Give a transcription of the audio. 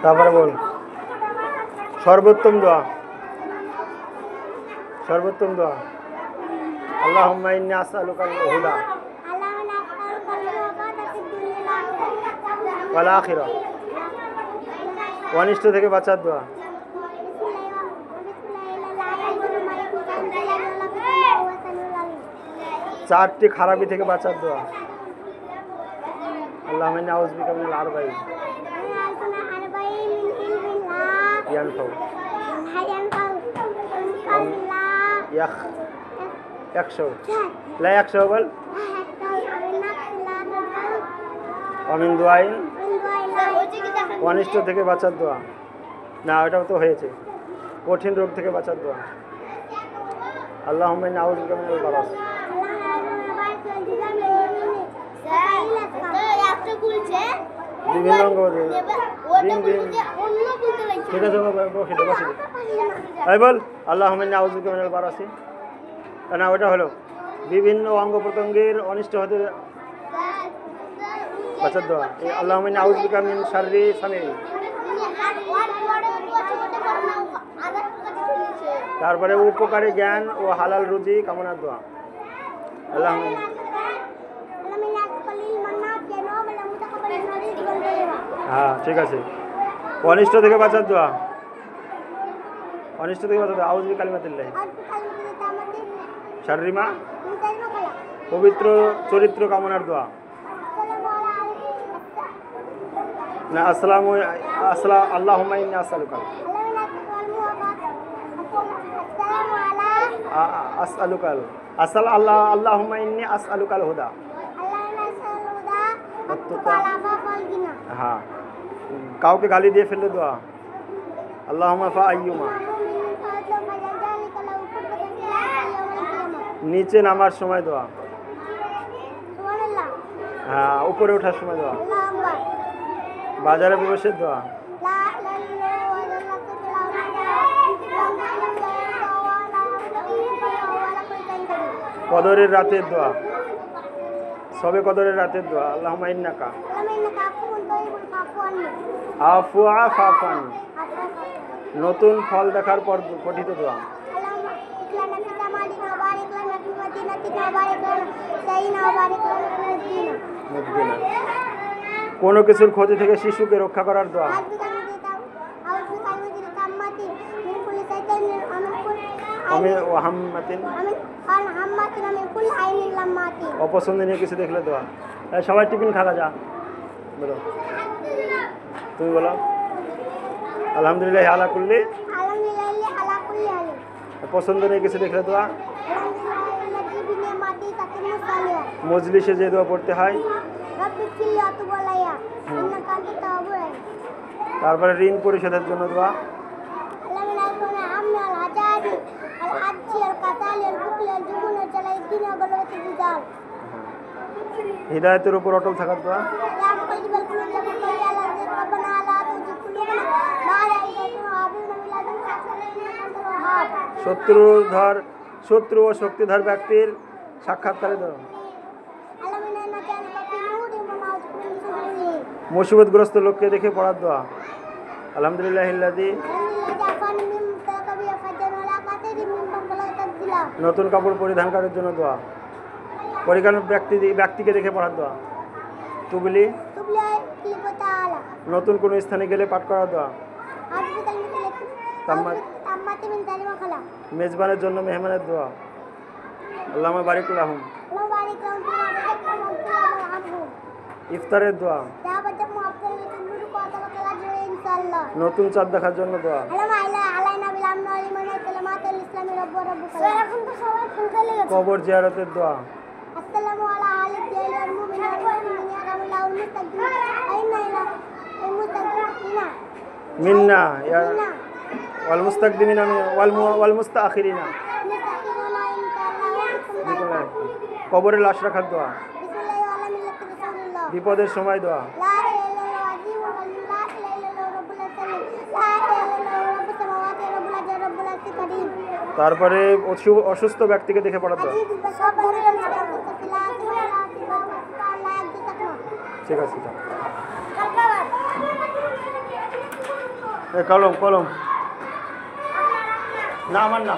তারপরে বল সর্বোত্তম দোয়া। সর্বোত্তম দোয়া আল্লাহুম্মা ইন্নী আসআলুকাল হুদা ওয়াল আখিরা। অনিষ্ট থেকে বাঁচার দোয়া। চারটি খারাপি থেকে বাঁচার দোয়া। আল্লাহুম্মা ইন্নী আউযু বিকা মিনাল আরবাঈন ইয়ানফাউ ইয়াখশাউ লা ইয়াখশাউ বল অমিন দুআইন অনিষ্ট থেকে বাঁচার দোয়া। না ওটাও তো হয়েছে। কঠিন রোগ থেকে বাঁচার দোয়া। আল্লাহুম্মা ইন্নী আউযু বিকা মিনাল বারাস। বিভিন্ন অঙ্গ ঠিক আছে বল আল্লাহুম্মা ইন্নী আউযু বিকা মিনাল বারাসি। না ওটা হলো বিভিন্ন অঙ্গ প্রত্যঙ্গের অনিষ্ট হতে বাঁচার দোয়া। আল্লাহুম্মা ইন্নী আউযু বিকা মিন শাররি সামিঈ। তারপরে উপকারী জ্ঞান ও হালাল রুজি কামনার দোয়া। আল্লাহুম্মা হ্যাঁ ঠিক আছে। অনিষ্ট থেকে বাঁচার দোয়া। অনিষ্ট থেকে বাঁচার দোয়া আউযু বিকালিমাতিল্লাহ শাররি মা। পবিত্র চরিত্র কামনার দোয়া। না আল্লাহুম্মা ইন্নী আসআলুকা আল্লাহুম্মা ইন্নী আসআলুকাল হুদা। হ্যাঁ কাউকে গালি দিয়ে ফেললে দোয়া। আল্লাহুম্মা ফাআইয়ুমা নিচে নামার সময় দোয়া। হ্যাঁ উপরে ওঠার সময় দোয়া। বাজারে প্রবেশের দোয়া। কদরের রাতের দোয়া। সবে কদরের রাতের দোয়া। আল্লাহুম্মা ইন্নাকা আফুয়া ফাফু আননি। নতুন ফল দেখার পর পঠিত দোয়া। কোনো কিছুর ক্ষতি থেকে শিশুকে রক্ষা করার দোয়া। অপছন্দনীয় কিছু দেখলে দোয়া। সবাই টিফিন খাওয়া যা বলো। তুমি বলো আলহামদুলিল্লাহ আলা কুল্লি। পছন্দনীয় কিছু দেখলে দোয়া। মজলিসে যে দোয়া পড়তে হয়। তারপরে ঋণ পরিশোধের জন্য দোয়া। হিদায়াতের উপর অটল থাকার দোয়া। শত্রু ও শক্তিধর ব্যক্তির সাক্ষাৎকারে দোয়া। মুসিবতগ্রস্ত লোককে দেখে পড়ার দোয়া। আলহামদুলিল্লাহিল্লাযী নতুন কাপড় পরিধানকারীর জন্য দোয়া। পরিধান ব্যক্তিকে দেখে পড়ার দোয়া। তুবলি নতুন কোনো স্থানে গেলে পাঠ করার দোয়া। মেজবানের জন্য মেহমানের দোয়া। আল্লাহুম্মা বারিক লাহুম। ইফতারের দোয়া। নতুন চাঁদ দেখার জন্য দোয়া। কবর জিয়ারতের দোয়া। মিন্না ওয়াল মুস্তাকদিমিনা ওয়াল মুস্তাখিরিনা। কবরে লাশ রাখার দোয়া। বিপদের সময় দোয়া। তারপরে অসুস্থ ব্যক্তিকে দেখে পড়ার দোয়া। ঠিক আছে। কলম কলম না আমার না